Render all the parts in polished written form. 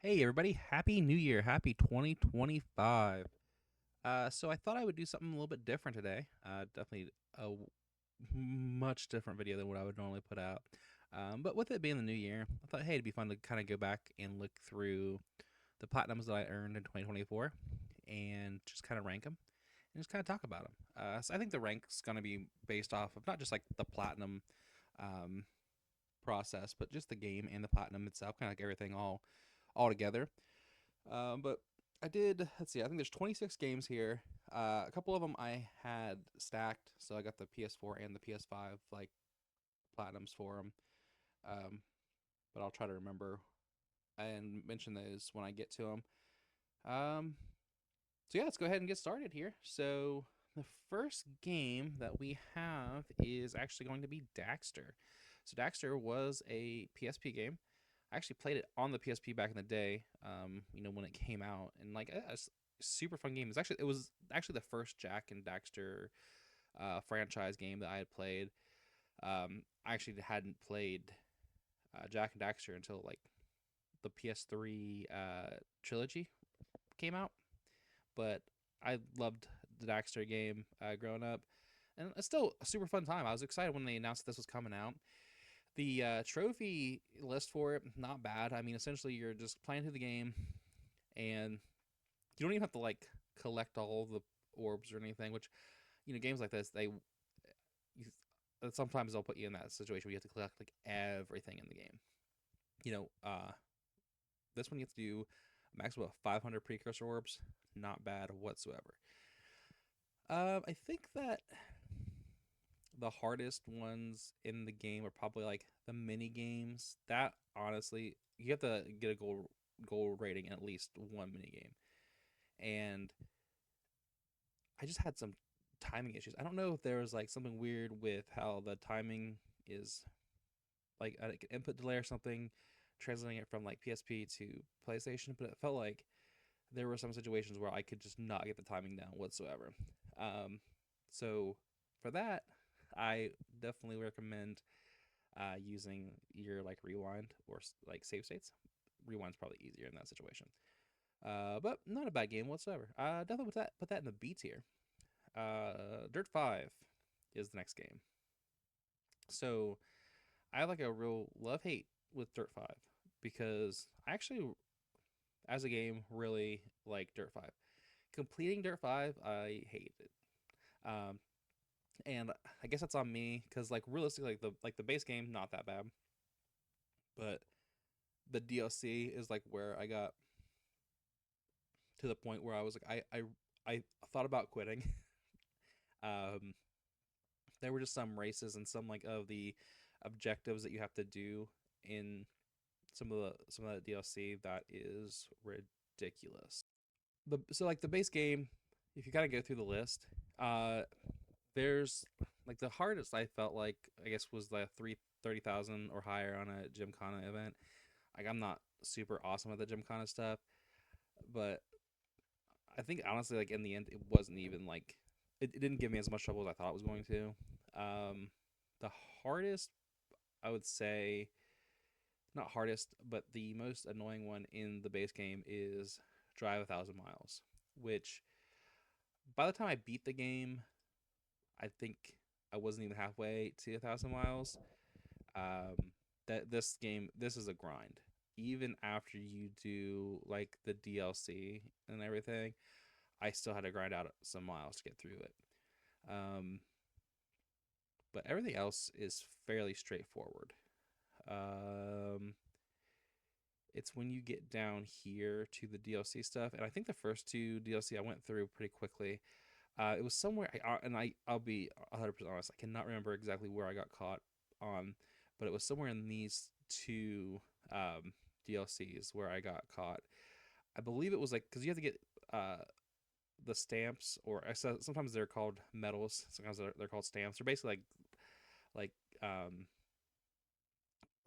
Hey everybody, happy new year. Happy 2025. So I thought I would do something a little bit different today. Definitely a much different video than what I would normally put out. But with it being the new year, I thought, hey, it'd be fun to kind of go back and look through the platinums that I earned in 2024 and just kind of rank them and just kind of talk about them. So I think the rank's going to be based off of not just like the platinum um, process, but just the game and the platinum itself, kind of like everything all together. But I did. Let's see. I think there's 26 games here. A couple of them I had stacked, so I got the PS4 and the PS5 like platinums for them. Um, but I'll try to remember and mention those when I get to them. Um, so yeah, let's go ahead and get started here. So the first game that we have is actually going to be Daxter. So Daxter was a PSP game. I actually played it on the PSP back in the day. When it came out, and like a super fun game. It was actually the first Jack and Daxter franchise game that I had played. I actually hadn't played Jack and Daxter until like the PS3 trilogy came out, but I loved the Daxter game growing up, and it's still a super fun time. I was excited when they announced this was coming out. The trophy list for it, not bad. I mean, essentially, you're just playing through the game, and you don't even have to like collect all the orbs or anything. Which, games like this, you, sometimes they'll put you in that situation where you have to collect like everything in the game. You know, uh, this one you have to do a maximum of 500 precursor orbs. Not bad whatsoever. I think that the hardest ones in the game are probably like the mini games. That honestly, you have to get a goal rating in at least one mini game. And I just had some timing issues. I don't know if there was like something weird with how the timing is like an input delay or something, translating it from like PSP to PlayStation, but it felt like there were some situations where I could just not get the timing down whatsoever. Um, so for that, I definitely recommend using your like rewind or like save states. Rewind's probably easier in that situation. But not a bad game whatsoever. Definitely put that in the B tier. Dirt 5 is the next game. So I have like a real love hate with Dirt 5 because I actually, as a game, really like Dirt 5. Completing Dirt 5, I hated it. Um, and I guess that's on me because like realistically, like the base game not that bad, but the DLC is like where I got to the point where I was like I thought about quitting. um, there were just some races and some like of the objectives that you have to do in some of the DLC that is ridiculous. So like the base game, if you kind of go through the list, uh, there's like the hardest I felt like I guess was the 30,000 or higher on a Gymkhana event. Like I'm not super awesome at the Gymkhana stuff, but I think honestly, like in the end, it wasn't even like it didn't give me as much trouble as I thought it was going to. Um, the hardest, I would say, not hardest, but the most annoying one in the base game is drive 1,000 miles, which by the time I beat the game, I think I wasn't even halfway to 1,000 miles. Um, that this is a grind. Even after you do like the DLC and everything, I still had to grind out some miles to get through it. Um, but everything else is fairly straightforward. Um, it's when you get down here to the DLC stuff, and I think the first two DLC I went through pretty quickly. It was somewhere, I'll be 100% honest. I cannot remember exactly where I got caught on, but it was somewhere in these two DLCs where I got caught. I believe it was like because you have to get the stamps, or sometimes they're called medals. Sometimes they're called stamps. They're basically like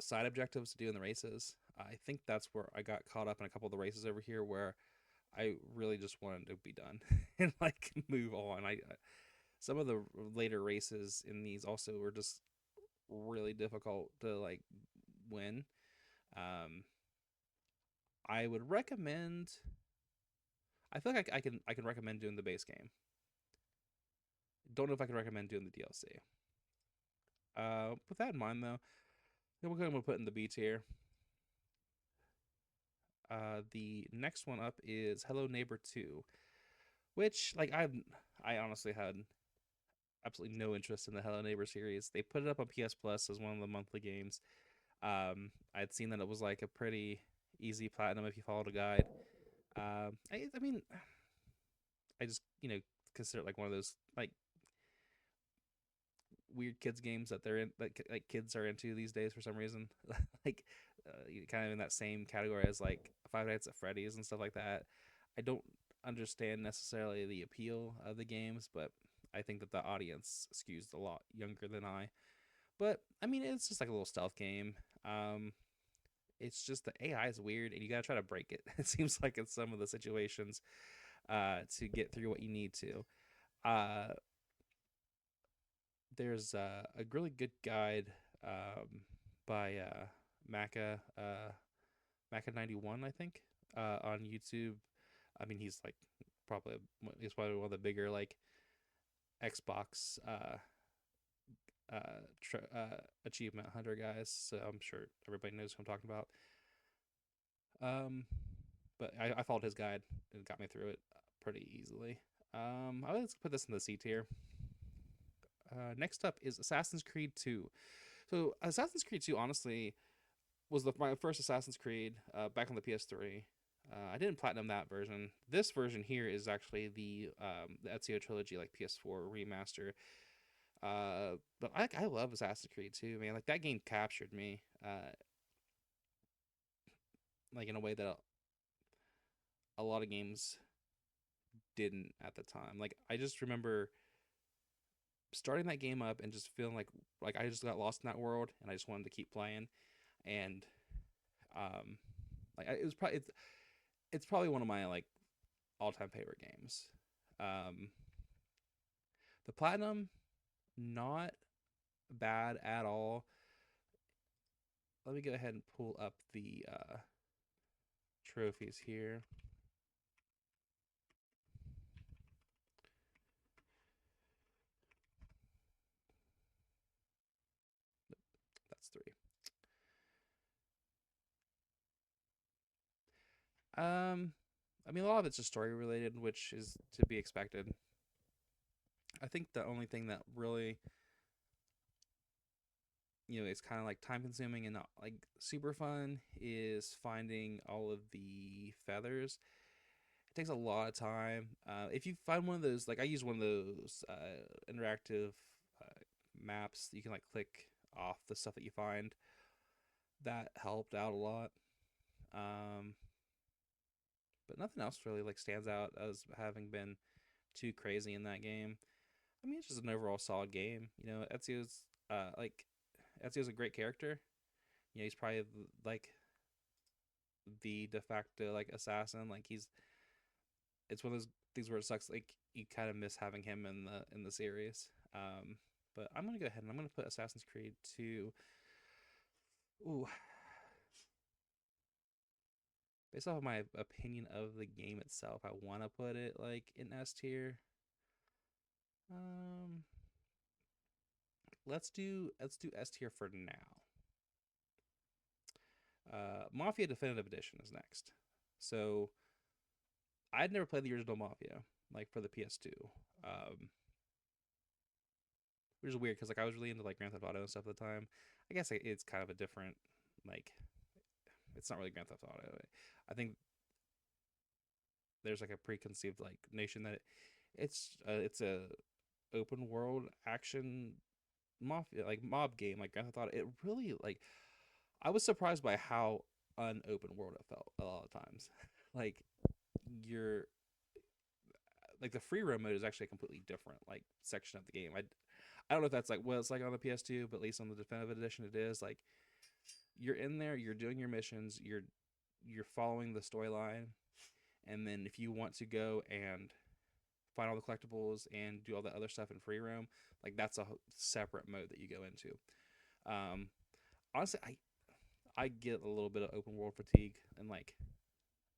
side objectives to do in the races. I think that's where I got caught up in a couple of the races over here where I really just wanted to be done and like move on. I Some of the later races in these also were just really difficult to like win. Um, I would recommend. I feel like I can recommend doing the base game. Don't know if I can recommend doing the DLC. With that in mind, though, then we're going to put in the B tier. The next one up is Hello Neighbor 2, which I honestly had absolutely no interest in the Hello Neighbor series. They put it up on PS Plus as one of the monthly games. I'd seen that it was like a pretty easy platinum if you followed a guide. I mean, I just consider it like one of those like weird kids games that they're in like kids are into these days for some reason. like kind of in that same category as like Five Nights at Freddy's and stuff like that. I don't understand necessarily the appeal of the games, but I think that the audience skews a lot younger than I. But I mean, it's just like a little stealth game. Um, it's just the AI is weird, and you gotta try to break it. It seems like in some of the situations, to get through what you need to. Uh, there's a really good guide by Maca Maca 91, I think, on YouTube. I mean, he's probably one of the bigger like Xbox achievement hunter guys. So I'm sure everybody knows who I'm talking about. Um, but I followed his guide and it got me through it pretty easily. I let's put this in the C tier. Next up is Assassin's Creed 2. So Assassin's Creed 2, honestly, was my first Assassin's Creed back on the PS3. I didn't platinum that version. This version here is actually the Ezio trilogy, like PS4 remaster. But I love Assassin's Creed 2, man. Like that game captured me, like in a way that a lot of games didn't at the time. Like I just remember starting that game up and just feeling like I just got lost in that world and I just wanted to keep playing. And um, it's probably one of my like all time favorite games. Um, the platinum, not bad at all. Let me go ahead and pull up the trophies here. That's three. Um, I mean, a lot of it's just story related, which is to be expected. I think the only thing that really, is kind of like time consuming and not like super fun is finding all of the feathers. It takes a lot of time. If you find one of those, like I use one of those interactive maps, you can like click off the stuff that you find. That helped out a lot. Um, but nothing else really like stands out as having been too crazy in that game. I mean, it's just an overall solid game. Like Ezio's a great character. He's probably like the de facto like assassin. Like it's one of those things where it sucks. Like you kind of miss having him in the series. But I'm gonna go ahead and I'm gonna put Assassin's Creed 2. Ooh, based off of my opinion of the game itself, I want to put it like in S tier. Um, let's do S tier for now. Mafia Definitive Edition is next. So I'd never played the original Mafia, like for the PS2, um, which is weird because like I was really into like Grand Theft Auto and stuff at the time. I guess it's kind of a different like it's not really Grand Theft Auto. I think there's like a preconceived like notion that it's a open world action mafia like mob game like Grand Theft Auto. It really like I was surprised by how unopen world it felt a lot of times. like you're like the free roam mode is actually a completely different like section of the game. I don't know if that's like what it's like on the PS2, but at least on the definitive edition it is. Like you're in there, you're doing your missions, you're following the storyline, and then if you want to go and find all the collectibles and do all the other stuff in free roam, like that's a separate mode that you go into. Um, honestly, I get a little bit of open world fatigue, and like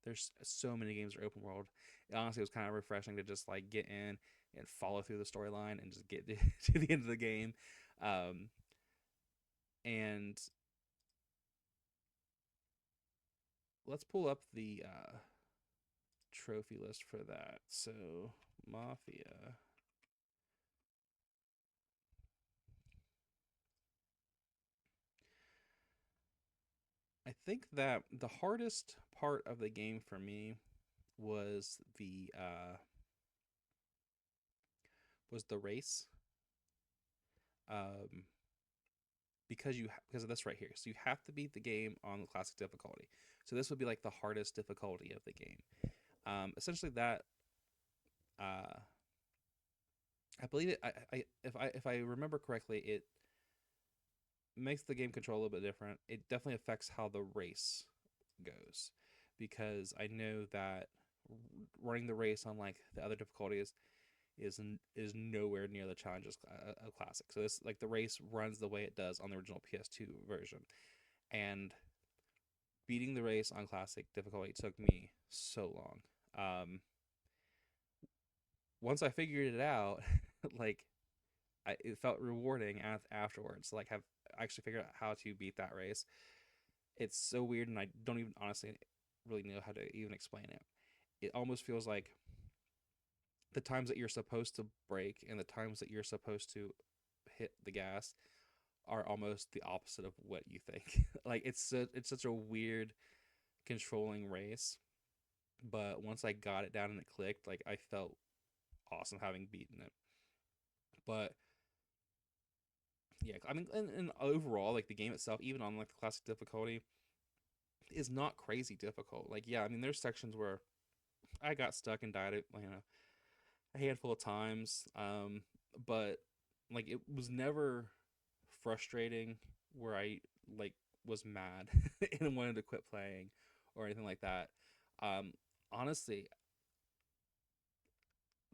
There's so many games that are open world. Honestly, it was kind of refreshing to just like get in and follow through the storyline and just get to the end of the game. Um, and let's pull up the trophy list for that. So, Mafia. I think that the hardest part of the game for me was the race. Um, because of this right here. So you have to beat the game on the classic difficulty. So this would be like the hardest difficulty of the game. Essentially, that uh, I believe it. If I remember correctly, it makes the game control a little bit different. It definitely affects how the race goes, because I know that running the race on like the other difficulties is nowhere near the challenges of classic. So this like the race runs the way it does on the original PS2 version, and beating the race on classic difficulty took me so long. Once I figured it out, like it felt rewarding afterwards. Like have actually figured out how to beat that race. It's so weird, and I don't even honestly really know how to even explain it. It almost feels like the times that you're supposed to brake and the times that you're supposed to hit the gas are almost the opposite of what you think. Like it's such a weird controlling race, but once I got it down and it clicked, like I felt awesome having beaten it. But yeah, I mean, and overall, like the game itself, even on like the classic difficulty, is not crazy difficult. Like, yeah, I mean, there's sections where I got stuck and died, a handful of times. But like it was never frustrating where I like was mad and wanted to quit playing or anything like that. Um, honestly,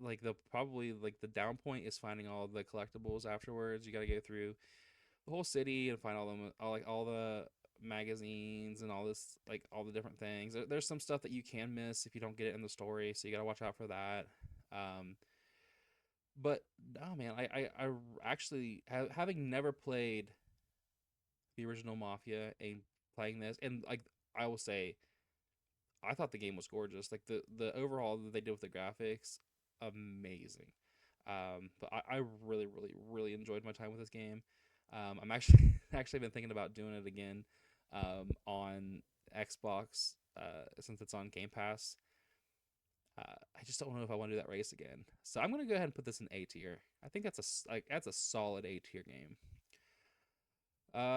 like the probably like the down point is finding all the collectibles afterwards. You got to go through the whole city and find all them, all like all the magazines and all this, like all the different things. There's some stuff that you can miss if you don't get it in the story, so you got to watch out for that. Um, but oh man, I actually having never played the original Mafia and playing this, and like I will say, I thought the game was gorgeous. Like the overall that they did with the graphics, amazing. But I really, really, really enjoyed my time with this game. I'm actually actually been thinking about doing it again on Xbox since it's on Game Pass. I just don't know if I want to do that race again. So I'm gonna go ahead and put this in A tier. I think that's a solid A tier game.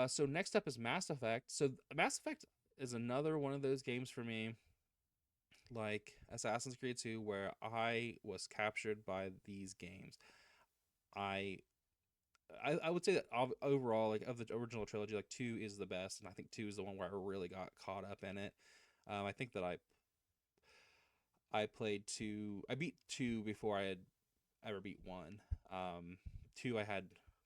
So next up is Mass Effect. So Mass Effect is another one of those games for me, like Assassin's Creed 2, where I was captured by these games. I I would say that overall, like of the original trilogy, like two is the best, and I think two is the one where I really got caught up in it. I think that I played two. I beat two before I had ever beat one. Two I had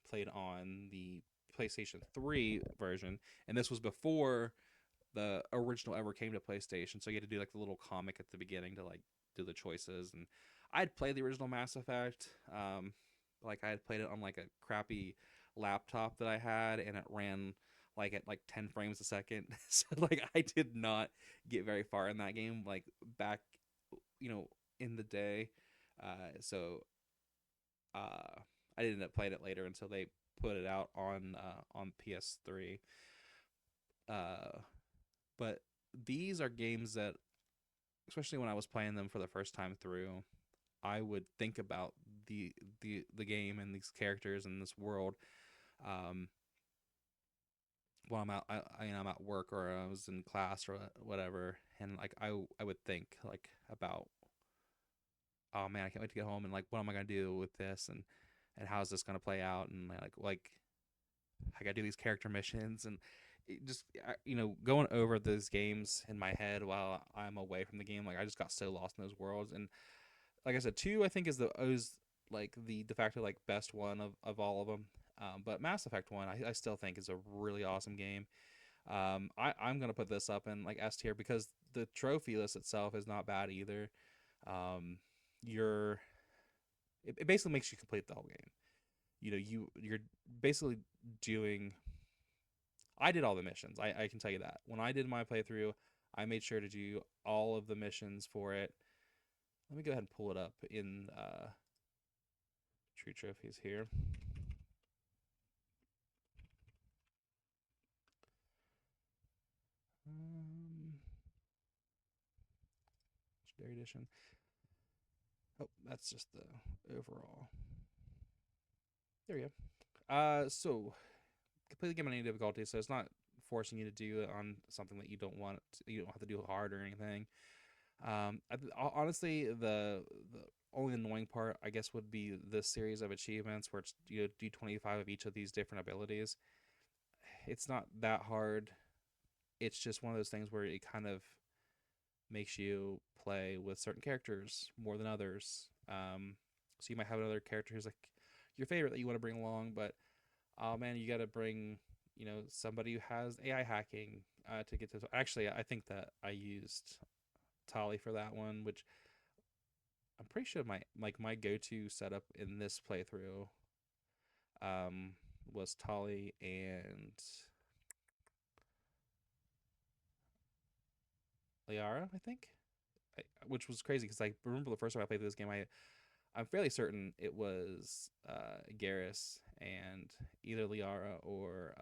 played on the PlayStation 3 version, and this was before the original ever came to PlayStation. So you had to do like the little comic at the beginning to like do the choices. And I'd played the original Mass Effect. Like I had played it on like a crappy laptop that I had, and it ran like at like 10 frames a second. So like I did not get very far in that game. Like back, you know, in the day. So I didn't end up playing it later until they put it out on PS3. Uh, but these are games that, especially when I was playing them for the first time through, I would think about the game and these characters and this world um, while I'm out. I'm at work or I was in class or whatever, and like I would think like about, oh man, I can't wait to get home and like what am I gonna do with this, and how is this gonna play out, and like I gotta do these character missions, and it just going over those games in my head while I'm away from the game. Like I just got so lost in those worlds, and like I said, two I think is like the de facto like best one of all of them. But Mass Effect one I still think is a really awesome game. I'm gonna put this up in like S tier because the trophy list itself is not bad either. Um, you're it basically makes you complete the whole game. You're basically doing. I did all the missions. I can tell you that when I did my playthrough, I made sure to do all of the missions for it. Let me go ahead and pull it up in True Trophies here. Um, Legendary Edition. Oh, that's just the overall. There we go. So completely game on any difficulty, so it's not forcing you to do it on something that you don't want. You don't have to do hard or anything. Honestly, the only annoying part, I guess, would be the series of achievements where it's you do 25 of each of these different abilities. It's not that hard. It's just one of those things where it kind of makes you play with certain characters more than others. So you might have another character who's like your favorite that you want to bring along, but oh man, you got to bring somebody who has AI hacking to get to. Actually, I think that I used Tali for that one, which I'm pretty sure my go to setup in this playthrough um, was Tali and Liara, I think, which was crazy because I remember the first time I played this game, I'm fairly certain it was Garrus and either Liara or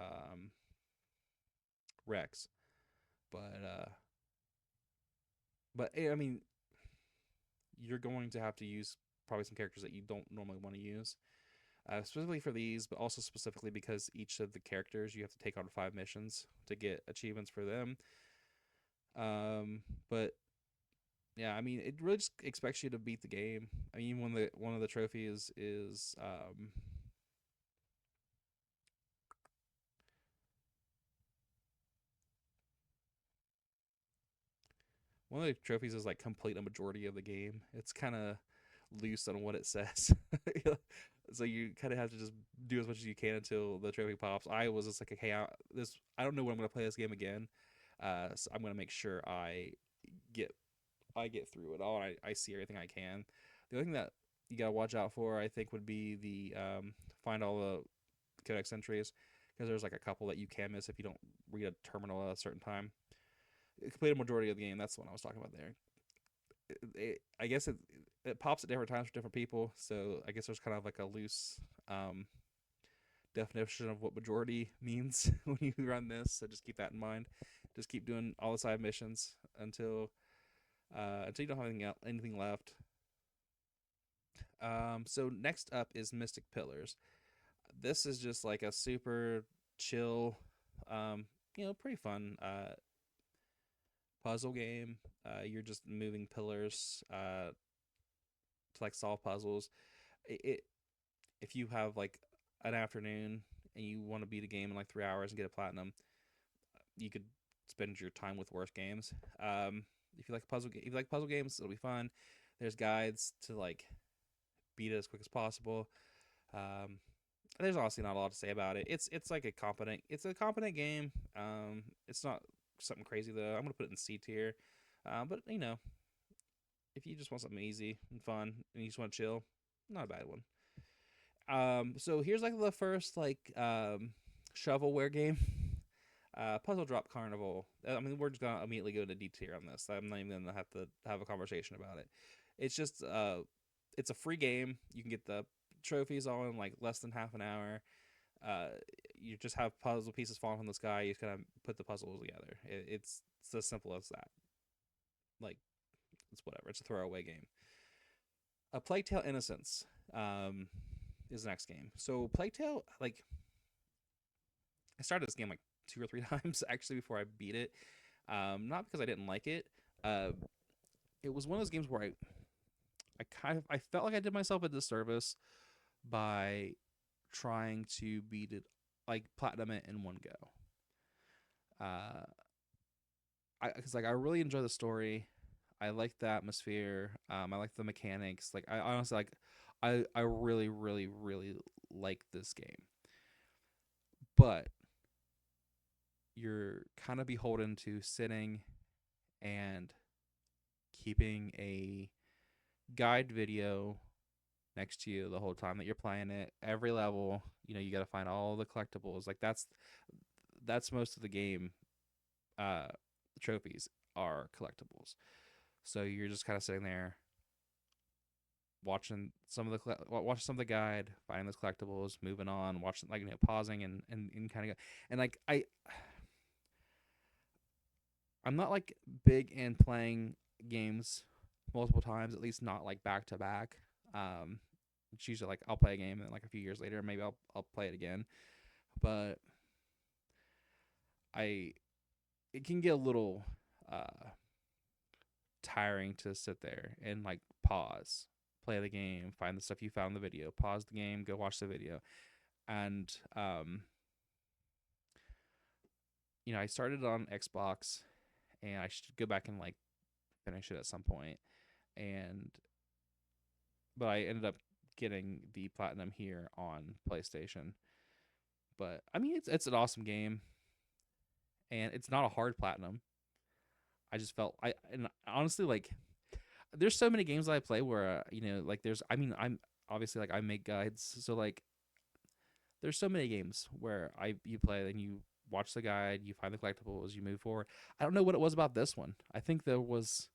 Rex, but I mean, you're going to have to use probably some characters that you don't normally want to use, specifically for these, but also specifically because each of the characters you have to take on 5 missions to get achievements for them. But yeah, I mean, it really just expects you to beat the game. I mean, when the one of the trophies is one of the trophies is like complete a majority of the game. It's kind of loose on what it says. So you kind of have to just do as much as you can until the trophy pops. I was just like, okay, I don't know when I'm gonna play this game again, so I'm gonna make sure get get through it all. I see everything I can. The only thing that you gotta watch out for, I think, would be the find all the codex entries because there's like a couple that you can miss if you don't read a terminal at a certain time. Complete a majority of the game. That's the one I was talking about there. I guess it pops at different times for different people. So I guess there's kind of like a loose definition of what majority means when you run this. So just keep that in mind. Just keep doing all the side missions until you don't have anything left. So next up is Mystic Pillars. This is just like a super chill, pretty fun puzzle game. You're just moving pillars to like solve puzzles. It If you have like an afternoon and you want to beat a game in like 3 hours and get a platinum, you could spend your time with worse games. If you like puzzle games, it'll be fun. There's guides to like beat it as quick as possible. Um, there's honestly not a lot to say about it. It's a competent game. It's not something crazy though. I'm gonna put it in C tier. But if you just want something easy and fun and you just want to chill, not a bad one. So here's like the first shovelware game. Puzzle Drop Carnival. I mean, we're just gonna immediately go into D tier on this. I'm not even gonna have to have a conversation about it. It's just it's a free game. You can get the trophies all in like less than half an hour. Uh, you just have puzzle pieces falling from the sky. You just kind of put the puzzles together. It's as simple as that. Like it's whatever. It's a throwaway game. A Plague Tale Innocence is the next game. So Plague Tale, like I started this game like 2 or 3 times actually before I beat it. Not because I didn't like it. Uh, it was one of those games where I felt like I did myself a disservice by trying to beat it, like platinum it in one go. Uh, because like I really enjoy the story. I like the atmosphere. I like the mechanics. Like I honestly like, I really really really like this game. But you're kind of beholden to sitting and keeping a guide video next to you the whole time that you're playing it. Every level, you got to find all the collectibles. Like that's most of the game. Uh, trophies are collectibles. So you're just kind of sitting there watching some of the guide, finding those collectibles, moving on, watching like pausing and kind of go and like I'm not like big in playing games multiple times, at least not like back to back. Um, it's usually like I'll play a game and like a few years later maybe I'll play it again. But I it can get a little uh tiring to sit there and like pause, play the game, find the stuff you found in the video, pause the game, go watch the video. And I started on Xbox and I should go back and like finish it at some point. And but I ended up getting the platinum here on PlayStation. But I mean, it's an awesome game, and it's not a hard platinum. I just felt I and honestly like there's so many games that I play where like there's I mean I'm obviously like I make guides, so like there's so many games where I you play and you watch the guide, you find the collectibles, you move forward. I don't know what it was about this one. I think there was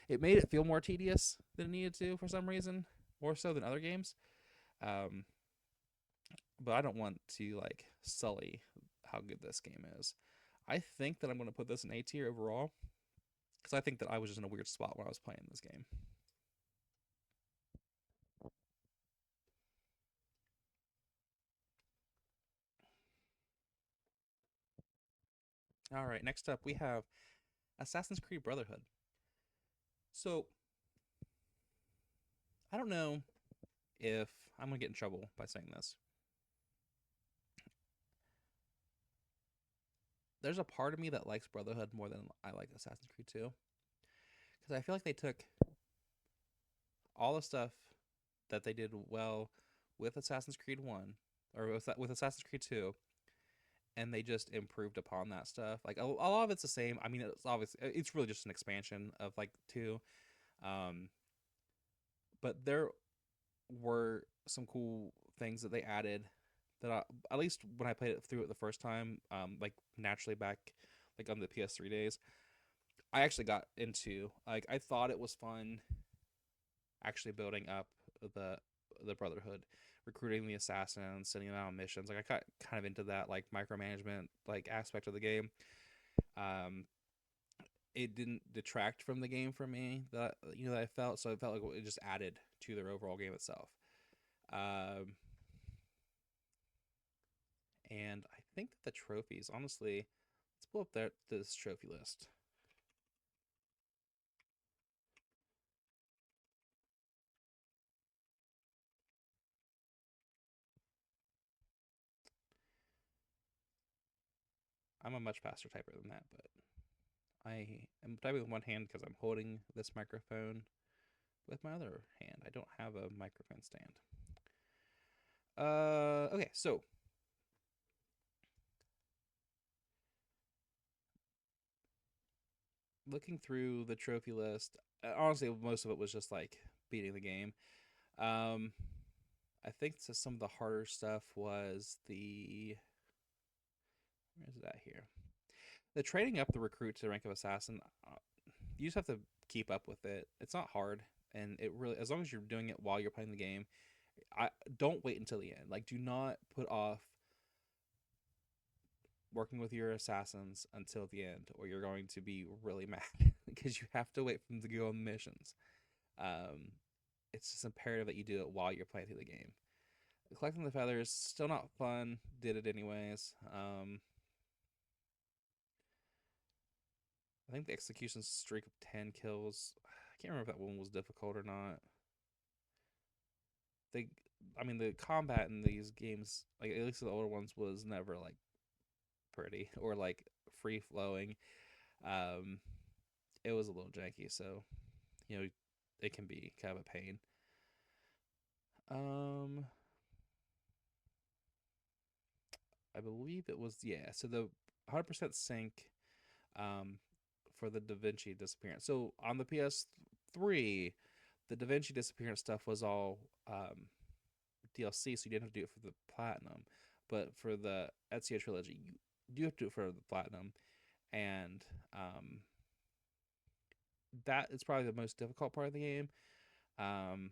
it made it feel more tedious than it needed to for some reason, more so than other games. Um, but I don't want to like sully how good this game is. I think that I'm going to put this in A tier overall because I think that I was just in a weird spot when I was playing this game. All right, next up we have Assassin's Creed Brotherhood. So I don't know if I'm going to get in trouble by saying this. There's a part of me that likes Brotherhood more than I like Assassin's Creed 2 because I feel like they took all the stuff that they did well with Assassin's Creed 1 or with Assassin's Creed 2 and they just improved upon that stuff. Like a lot of it's the same. I mean, it's really just an expansion of like 2. Um, but there were some cool things that they added that at least when I played it through it the first time, like naturally back like on the PS3 days, I actually got into. Like I thought it was fun actually building up the the Brotherhood, recruiting the assassins, sending them out on missions. Like I got kind of into that like micromanagement like aspect of the game. Um, it didn't detract from the game for me that that I felt. So it felt like it just added to their overall game itself. Um, and I think that the trophies, honestly, let's pull up this trophy list. I'm a much faster typer than that, but I am typing with one hand because I'm holding this microphone with my other hand. I don't have a microphone stand. Okay, so looking through the trophy list, honestly, most of it was just like beating the game. Um, I think some of the harder stuff was where is it at here? The trading up the recruit to the rank of assassin. You just have to keep up with it. It's not hard, and it really as long as you're doing it while you're playing the game. I don't wait until the end. Like, do not put off working with your assassins until the end, or you're going to be really mad because you have to wait for them to go on missions. Um, it's just imperative that you do it while you're playing through the game. Collecting the feathers still not fun. Did it anyways. I think the execution streak of 10 kills. I can't remember if that one was difficult or not. They, I mean, the combat in these games, like at least the older ones, was never like pretty or like free flowing. Um, it was a little janky, so it can be kind of a pain. Um, I believe it was, yeah. So the 100% sync, um, for the Da Vinci disappearance. So on the PS3, the Da Vinci disappearance stuff was all DLC, so you didn't have to do it for the platinum. But for the Ezio trilogy, you do have to do it for the platinum, and that is probably the most difficult part of the game. Um,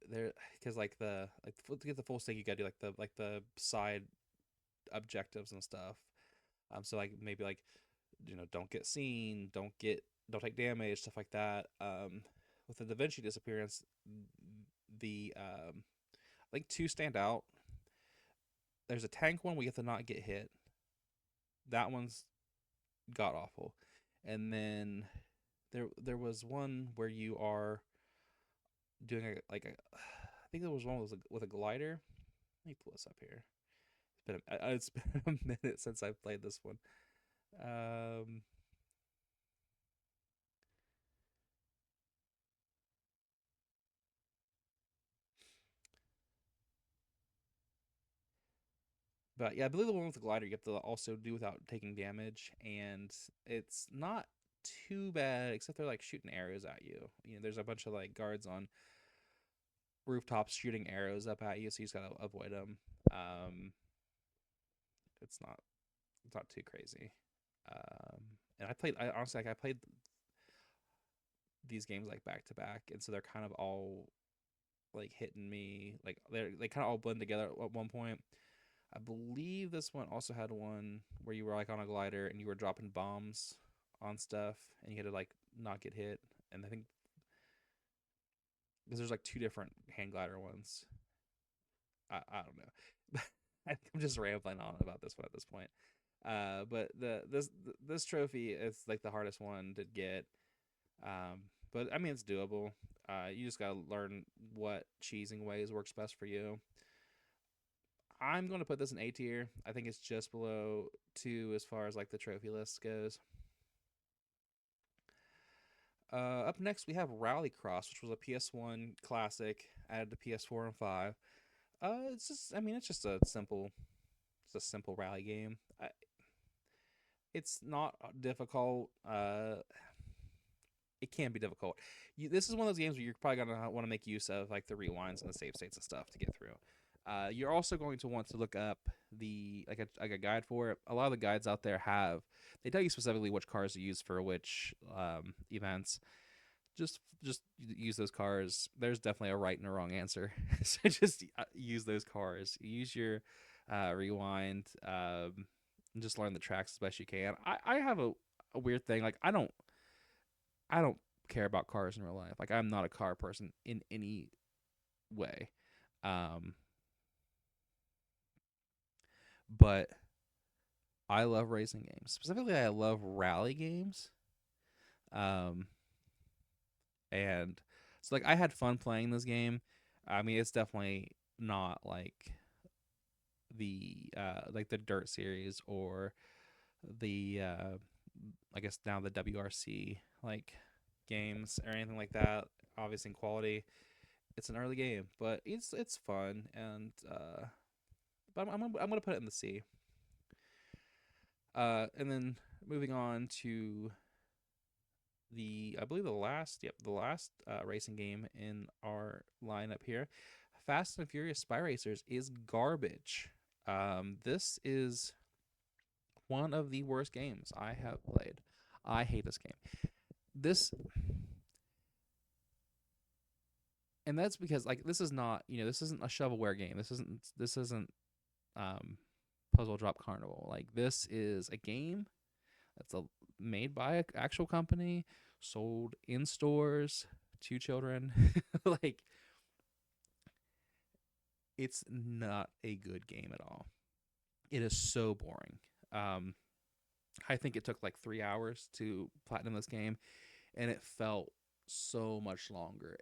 there, because like to get the full stake, you gotta do like the side objectives and stuff. So like maybe like don't get seen, don't take damage, stuff like that. With the Da Vinci disappearance, the I think two stand out. There's a tank one where you have to not get hit. That one's god awful. And then there was one where you are doing I think there was one with a glider. Let me pull this up here. It's been a minute since I've played this one. Um, but yeah, I believe the one with the glider you have to also do without taking damage, and it's not too bad except they're like shooting arrows at you. There's a bunch of like guards on rooftops shooting arrows up at you, so you just gotta avoid them. Um, it's not too crazy. And I honestly like I played these games like back to back, and so they're kind of all like hitting me. Like they kind of all blend together at one point. I believe this one also had one where you were like on a glider and you were dropping bombs on stuff, and you had to like not get hit. And I think because there's like two different hand glider ones. I don't know. I think I'm just rambling on about this one at this point. But this trophy is like the hardest one to get. But I mean it's doable. You just gotta learn what cheesing ways works best for you. I'm going to put this in A tier. I think it's just below 2 as far as like the trophy list goes. Up next, we have Rallycross, which was a PS1 classic added to PS4 and 5. It's just, I mean, it's a simple rally game. It's not difficult. It can be difficult. This is one of those games where you're probably gonna want to make use of like the rewinds and the save states and stuff to get through. You're also going to want to look up the like a guide for it. A lot of the guides out there they tell you specifically which cars to use for which events. Just use those cars. There's definitely a right and a wrong answer, so just use those cars. Use your rewind. And just learn the tracks as best you can. I have a weird thing. Like I don't care about cars in real life. Like I'm not a car person in any way. Um, but I love racing games. Specifically, I love rally games. Um, and so like I had fun playing this game. I mean, it's definitely not like the Dirt series or the I guess now the WRC like games or anything like that. Obviously, in quality, it's an early game, but it's fun and but I'm gonna put it in the C. And then moving on to I believe the last racing game in our lineup here, Fast and Furious Spy Racers is garbage. This is one of the worst games I have played. I hate this game. This and that's because like this is not this isn't a shovelware game. This isn't um, Puzzle Drop Carnival. Like this is a game that's made by an actual company, sold in stores to children. Like it's not a good game at all. It is so boring. Um, I think it took like 3 hours to platinum this game, and it felt so much longer.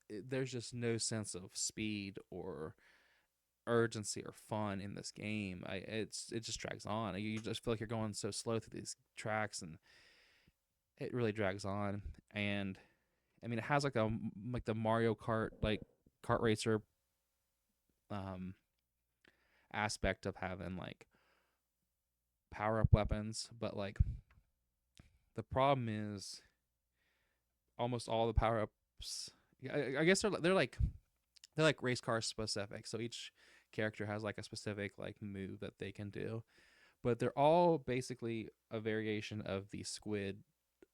There's just no sense of speed or urgency or fun in this game. It just drags on. You just feel like you're going so slow through these tracks, and it really drags on. And I mean, it has like the Mario Kart like kart racer um aspect of having like power up weapons, but like the problem is almost all the power ups. I guess they're like race car specific. So each character has like a specific like move that they can do, but they're all basically a variation of the squid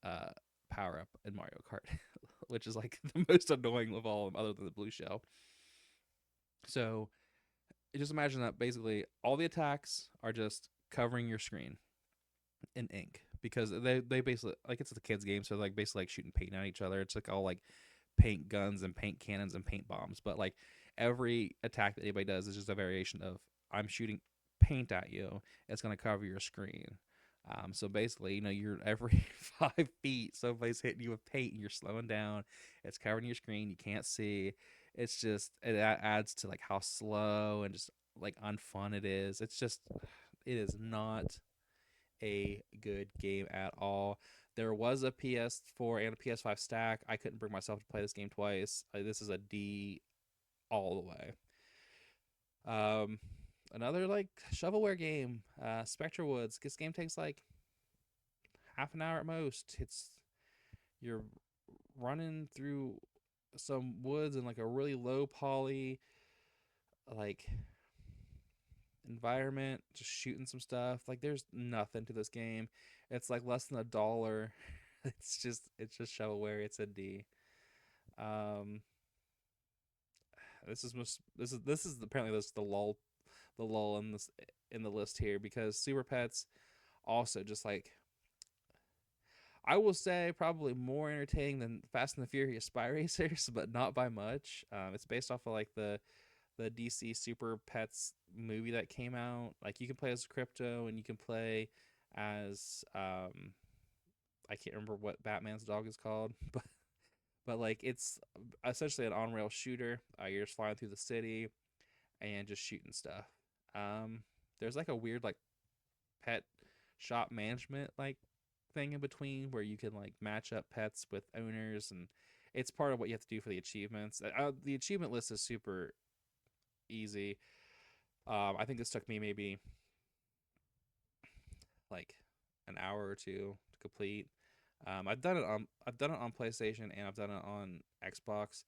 uh, power up in Mario Kart, which is like the most annoying of all of them, other than the blue shell. So just imagine that basically all the attacks are just covering your screen in ink because they basically like it's a kids game, so like basically like shooting paint at each other. It's like all like paint guns and paint cannons and paint bombs, but like every attack that anybody does is just a variation of I'm shooting paint at you. It's gonna cover your screen. So basically, you're every 5 feet, somebody's hitting you with paint, and you're slowing down. It's covering your screen. You can't see. It's just it adds to like how slow and just like unfun it is. It's just it is not a good game at all. There was a PS4 and a PS5 stack. I couldn't bring myself to play this game twice. This is a D all the way. Um, Another like shovelware game, Spectre Woods. This game takes like half an hour at most. You're running through some woods and like a really low poly like environment, just shooting some stuff. Like there's nothing to this game. It's like less than $1. It's just shovelware. It's a D. Um, this is apparently this the lull in the list here because Super Pets also just like I will say probably more entertaining than Fast and the Furious Spy Racers, but not by much. It's based off of like the DC Super Pets movie that came out. Like you can play as Crypto and you can play as I can't remember what Batman's dog is called, but like it's essentially an on rail shooter. You're just flying through the city and just shooting stuff. Um, there's like a weird like pet shop management like thing in between where you can like match up pets with owners, and it's part of what you have to do for the achievements. The achievement list is super easy. I think this took me maybe like an hour or two to complete. I've done it on PlayStation and I've done it on Xbox.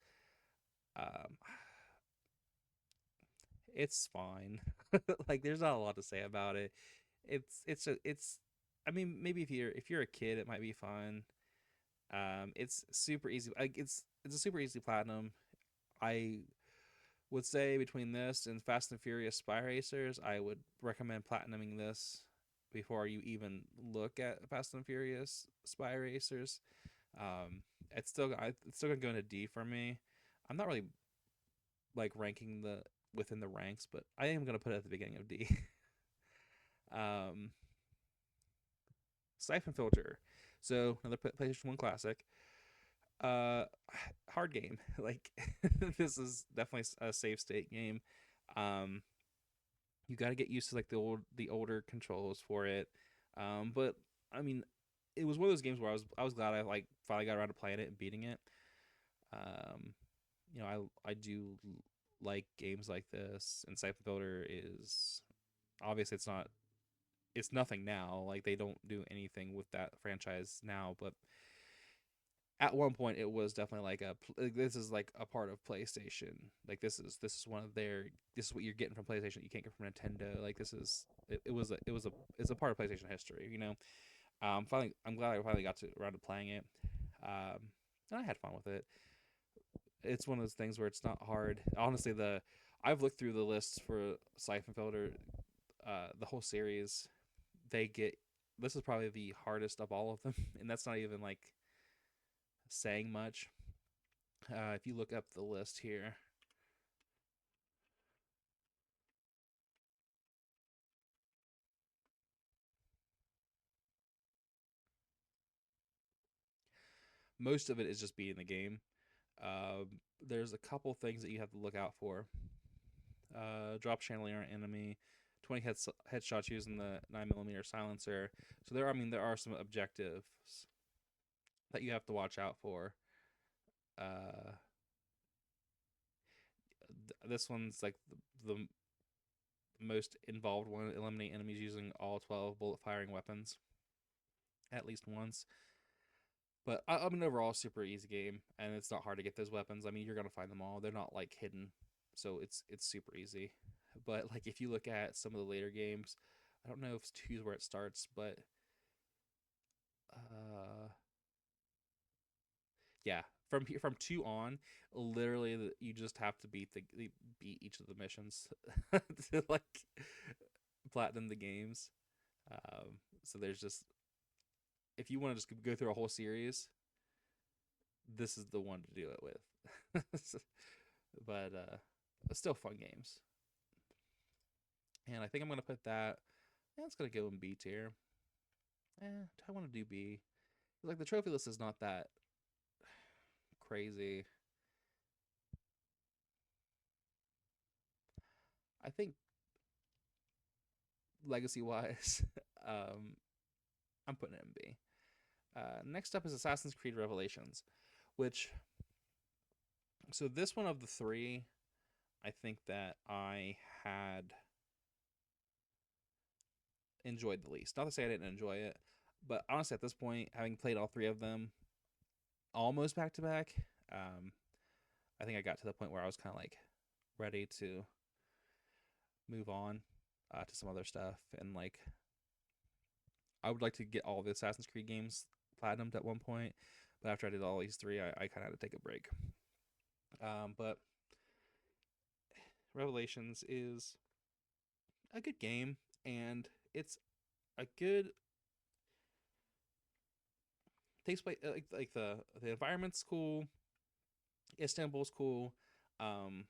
Um, it's fine. Like there's not a lot to say about it. It's I mean maybe if you're a kid it might be fun. It's super easy. Like it's a super easy platinum. I would say between this and Fast and Furious Spy Racers, I would recommend platinuming this before you even look at Fast and Furious Spy Racers. Um, it's still gonna go into D for me. I'm not really like ranking the within the ranks, but I am gonna put it at the beginning of D. um, Siphon Filter, so another PlayStation One classic. Uh, Hard game. Like this is definitely a save state game. Um, you got to get used to like the older controls for it. But I mean, it was one of those games where I was glad I like finally got around to playing it and beating it. Um, I do like games like this, and Siphon Builder is obviously it's nothing now. Like they don't do anything with that franchise now, but at one point it was definitely like this is like a part of PlayStation. Like this is one of their this is what you're getting from PlayStation. You can't get from Nintendo. Like this is it's a part of PlayStation history. Finally I'm glad I finally got to around to playing it. And I had fun with it. It's one of those things where it's not hard. Honestly, the I've looked through the lists for Siphon Filter, the whole series. They get this is probably the hardest of all of them, and that's not even like saying much. If you look up the list here, most of it is just beating the game. There's a couple things that you have to look out for. Drop chandelier on enemy, 20 headshots using the 9mm silencer. So there are some objectives that you have to watch out for. Uh, this one's like the most involved one, eliminate enemies using all 12 bullet firing weapons at least once. But I mean, overall, super easy game, and it's not hard to get those weapons. I mean, you're gonna find them all. They're not like hidden, so it's super easy. But like if you look at some of the later games, I don't know if two is where it starts, but uh, yeah, from two on, literally you just have to beat each of the missions to like platinum the games. So there's just if you want to just go through a whole series, this is the one to do it with. But still fun games. And I think I'm gonna put that. Yeah, it's gonna go in B tier. Do I want to do B? Like the trophy list is not that crazy. I think legacy wise, um, I'm putting it in B. Next up is Assassin's Creed Revelations, which so this one of the three, I think that I had enjoyed the least. Not to say I didn't enjoy it, but honestly, at this point, having played all three of them almost back to back, um, I think I got to the point where I was kind of like ready to move on to some other stuff, and like I would like to get all the Assassin's Creed games platinumed at one point, but after I did all these three, I kind of had to take a break. But Revelations is a good game, and it's a good takes place like the environment's cool. Istanbul's cool. Um,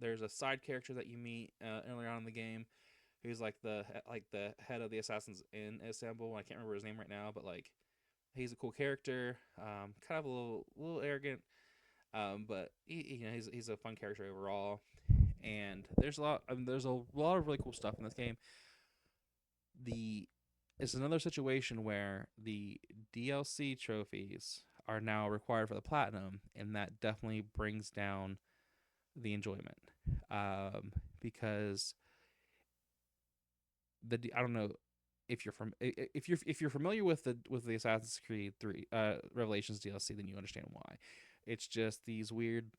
there's a side character that you meet earlier on in the game, who's like the head of the assassins in Istanbul. I can't remember his name right now, but like he's a cool character. Kind of a little arrogant, but he's a fun character overall. And there's a lot of really cool stuff in this game. The It's another situation where the DLC trophies are now required for the platinum, and that definitely brings down the enjoyment. Because I don't know if you're familiar with the Assassin's Creed 3 Revelations DLC, then you understand why. It's just these weird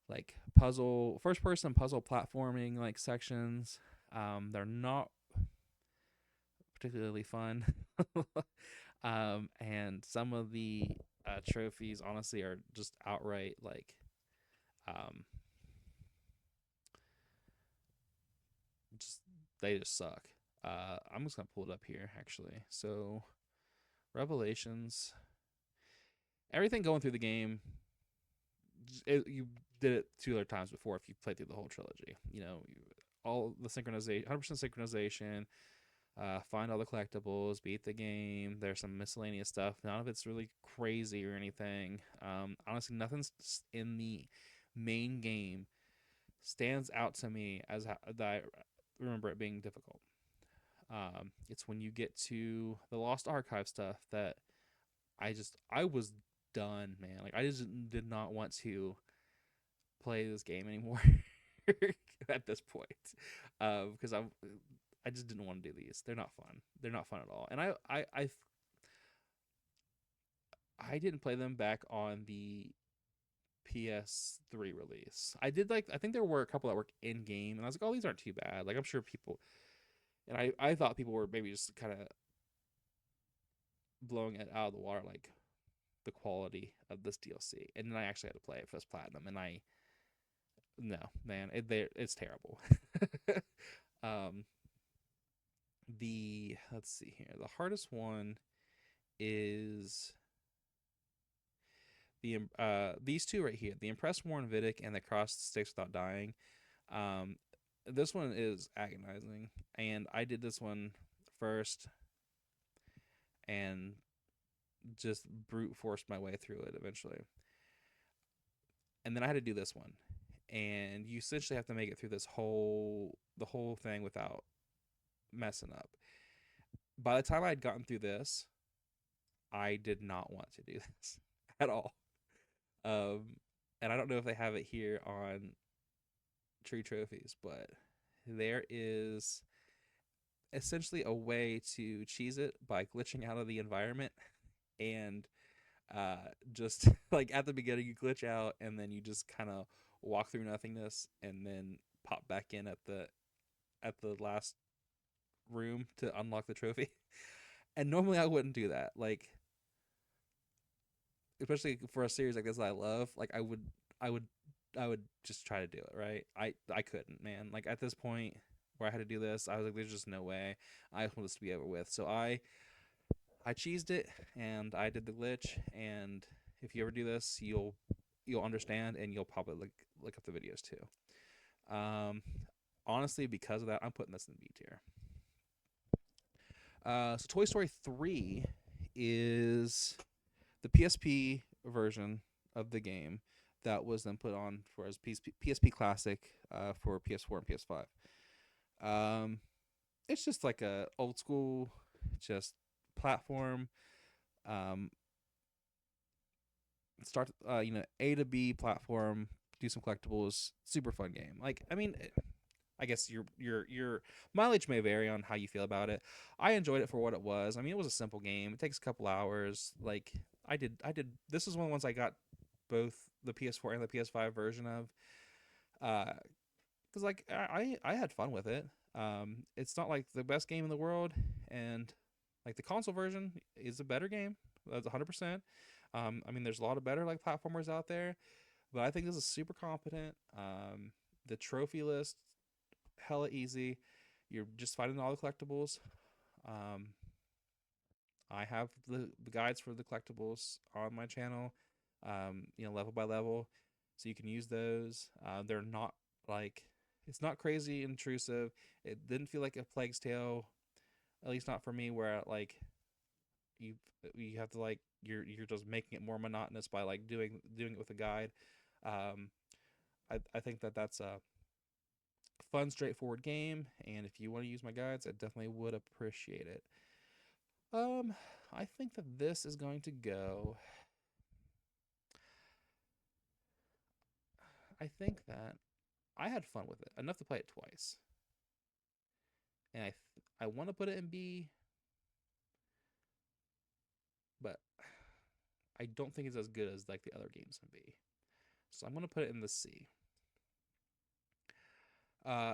like puzzle first person puzzle platforming like sections. They're not particularly fun. And some of the trophies honestly are just outright like um, just they just suck. I'm just gonna pull it up here actually. So Revelations, everything going through the game, you did it two other times before if you played through the whole trilogy. All the synchronization, 100% synchronization. Find all the collectibles, beat the game. There's some miscellaneous stuff. None of it's really crazy or anything. Honestly, nothing's in the main game stands out to me as that I remember it being difficult. It's when you get to the Lost Archive stuff that I was done, man. Like I just did not want to play this game anymore at this point, because I just didn't want to do these. They're not fun. They're not fun at all. And I didn't play them back on the PS3 release. I think there were a couple that were in game, and I was like, oh, these aren't too bad. Like I'm sure people, and I thought people were maybe just kind of blowing it out of the water, like the quality of this DLC. And then I actually had to play it for this platinum, and no, man, it's terrible. um, let's see here. The hardest one is these two right here, the Impress Warren Vidic and the Cross Sticks Without Dying. Um, this one is agonizing, and I did this one first, and just brute forced my way through it eventually. And then I had to do this one, and you essentially have to make it through the whole thing without messing up. By the time I had gotten through this, I did not want to do this at all. Um, and I don't know if they have it here on True Trophies, but there is essentially a way to cheese it by glitching out of the environment and uh just like at the beginning you glitch out and then you just kind of walk through nothingness and then pop back in at the last room to unlock the trophy. And normally I wouldn't do that. Like especially for a series like this that I love, like I would I would just try to do it, right? I couldn't, man. Like at this point where I had to do this, I was like there's just no way. I just want this to be over with. So I cheesed it and I did the glitch, and if you ever do this, you'll understand and you'll probably look up the videos too. Honestly, because of that, I'm putting this in B tier. So Toy Story 3 is the PSP version of the game that was then put on for as PSP Classic for PS4 and PS5. Um, it's just like a old school, just platform. Um, start A to B platform, do some collectibles, super fun game. Like I mean, I guess your mileage may vary on how you feel about it. I enjoyed it for what it was. I mean, it was a simple game. It takes a couple hours. Like I did. This is one of the ones I got both the PS4 and the PS5 version of. Because like I had fun with it. It's not like the best game in the world, and like the console version is a better game. That's 100%. I mean, there's a lot of better like platformers out there, but I think this is super competent. The trophy list hella easy. You're just finding all the collectibles. Um, I have the guides for the collectibles on my channel, level by level, so you can use those. They're not like it's not crazy intrusive. It didn't feel like a Plague's Tale, at least not for me, where like you you have to like you're just making it more monotonous by like doing it with a guide. Um, I think that's a fun, straightforward game, and if you want to use my guides, I definitely would appreciate it. Um, I think that this is going to go. I think that I had fun with it enough to play it twice, and I want to put it in B, but I don't think it's as good as like the other games in B. So I'm gonna put it in the C.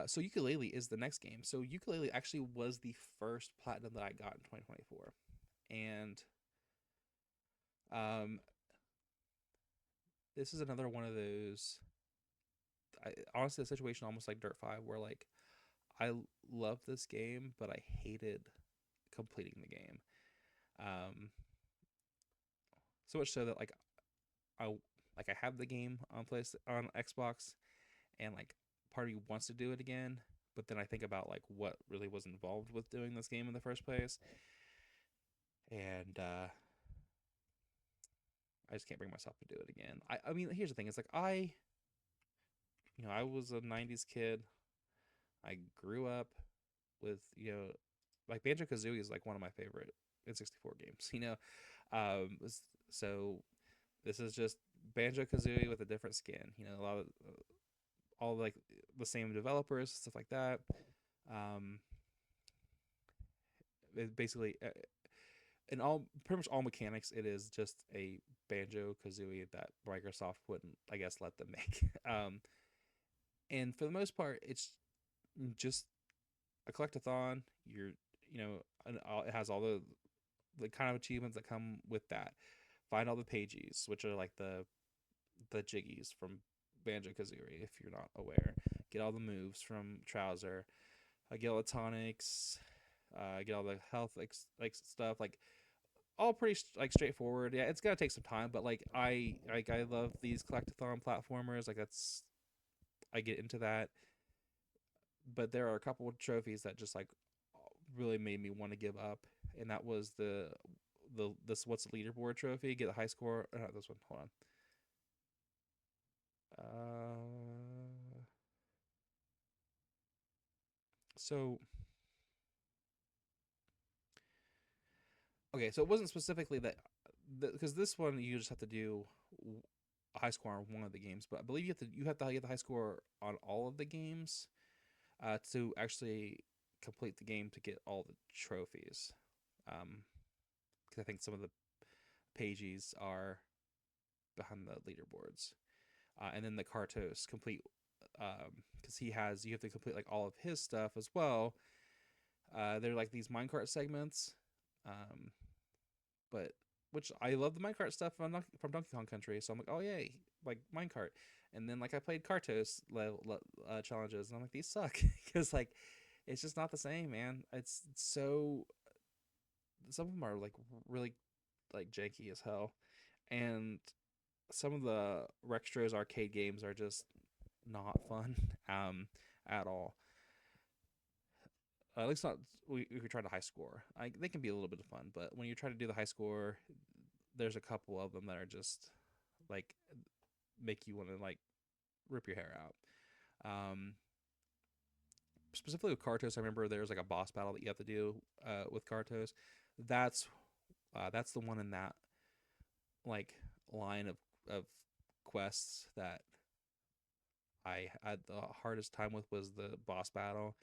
So Ukulele is the next game. So Ukulele actually was the first platinum that I got in 2024, and um, this is another one of those. Honestly, a situation almost like Dirt 5, where like I love this game, but I hated completing the game. Um, so much so that I I have the game on on Xbox, and like part of me wants to do it again, but then I think about like what really was involved with doing this game in the first place, and I just can't bring myself to do it again. I mean, here's the thing: it's like I was a '90s kid. I grew up with like Banjo Kazooie is like one of my favorite N64 games. So this is just Banjo Kazooie with a different skin. A lot of all like the same developers, stuff like that. Um, it basically, in all pretty much all mechanics, it is just a Banjo Kazooie that Microsoft wouldn't, I guess, let them make. And for the most part, it's just a collectathon. It has all the kind of achievements that come with that. Find all the pages, which are like the jiggies from Banjo Kazooie, if you're not aware. Get all the moves from Trouser. Get all the tonics. Get all the health like stuff. Like all pretty like straightforward. Yeah, it's gonna take some time, but I love these collectathon platformers. Like that's I get into that. But there are a couple of trophies that just like really made me want to give up, and that was the this what's the leaderboard trophy. Get a high score. Not this one. Hold on. So okay, so it wasn't specifically that because this one you just have to do a high score on one of the games, but I believe you have to get the high score on all of the games. to actually complete the game to get all the trophies. Because I think some of the pages are behind the leaderboards. And then the Kartos complete, because you have to complete like all of his stuff as well. They're like these minecart segments, um, but which I love the minecart stuff from Donkey Kong Country. So I'm like, oh yay, like minecart. And then like I played Kartos challenges, and I'm like, these suck because like it's just not the same, man. It's so some of them are like really like janky as hell, and some of the Rextros arcade games are just not fun at all. At least not if you're trying to high score. They can be a little bit of fun, but when you're trying to do the high score, there's a couple of them that are just like make you want to like rip your hair out. Um, Specifically with Kartos, I remember there's like a boss battle that you have to do with Kartos. That's that's the one in that like line of quests that I had the hardest time with was the boss battle.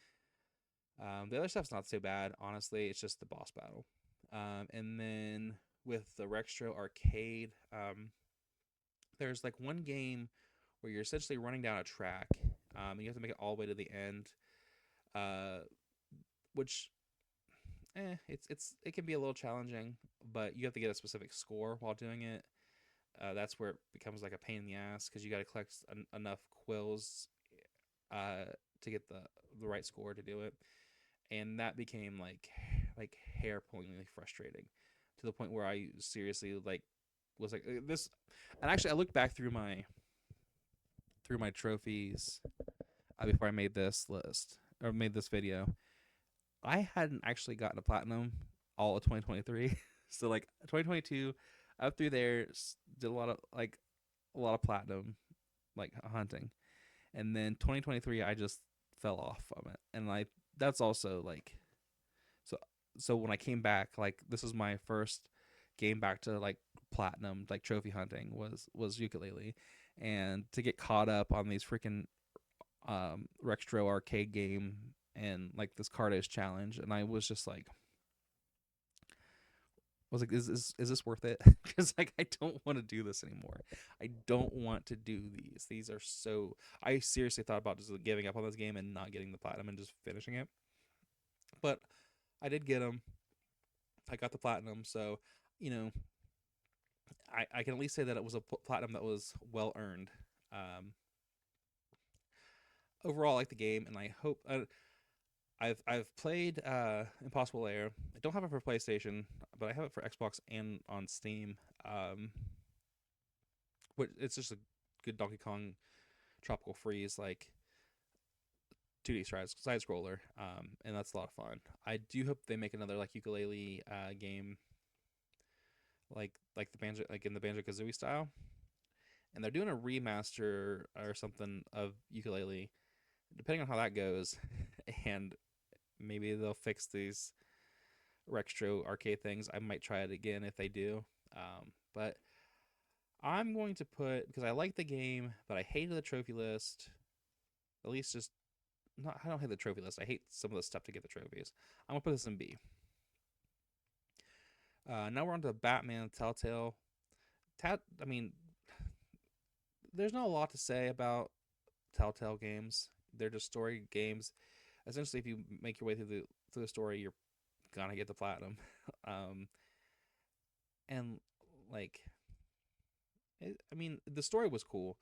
The other stuff's not so bad, honestly. It's just the boss battle. And then with the Rextro arcade, there's like one game where you're essentially running down a track. And you have to make it all the way to the end, uh, which it can be a little challenging, but you have to get a specific score while doing it. That's where it becomes like a pain in the ass because you got to collect enough quills uh, to get the right score to do it, and that became like hair pullingly frustrating to the point where I seriously like was like this. And actually, I looked back through my trophies before I made this list or made this video. I hadn't actually gotten a platinum all of 2023. So like 2022 up through there did a lot of platinum like hunting. And then 2023 I just fell off from it. And like that's also like so when I came back, like this is my first game back to like platinum like trophy hunting was ukulele. And to get caught up on these freaking Rextro arcade game and like this Cardos challenge, and I was like, is this worth it? Because like I don't want to do this anymore. I don't want to do these. These are so. I seriously thought about just giving up on this game and not getting the platinum and just finishing it, but I did get them. I got the platinum, so you know I can at least say that it was a platinum that was well earned. Um, Overall, I like the game, and I hope I've played Impossible Lair. I don't have it for PlayStation, but I have it for Xbox and on Steam. It's just a good Donkey Kong Tropical Freeze like 2D side scroller, and that's a lot of fun. I do hope they make another like ukulele game, like the banjo like in the Banjo Kazooie style, and they're doing a remaster or something of ukulele. Depending on how that goes, and maybe they'll fix these Rextro arcade things. I might try it again if they do. But I'm going to put because I like the game, but I hated the trophy list. At least just not. I don't hate the trophy list. I hate some of the stuff to get the trophies. I'm gonna put this in B. Now we're on to Batman Telltale. I mean, there's not a lot to say about Telltale games. They're just story games. Essentially, if you make your way through the story, you're gonna get the platinum. um, and like, I mean, the story was cool.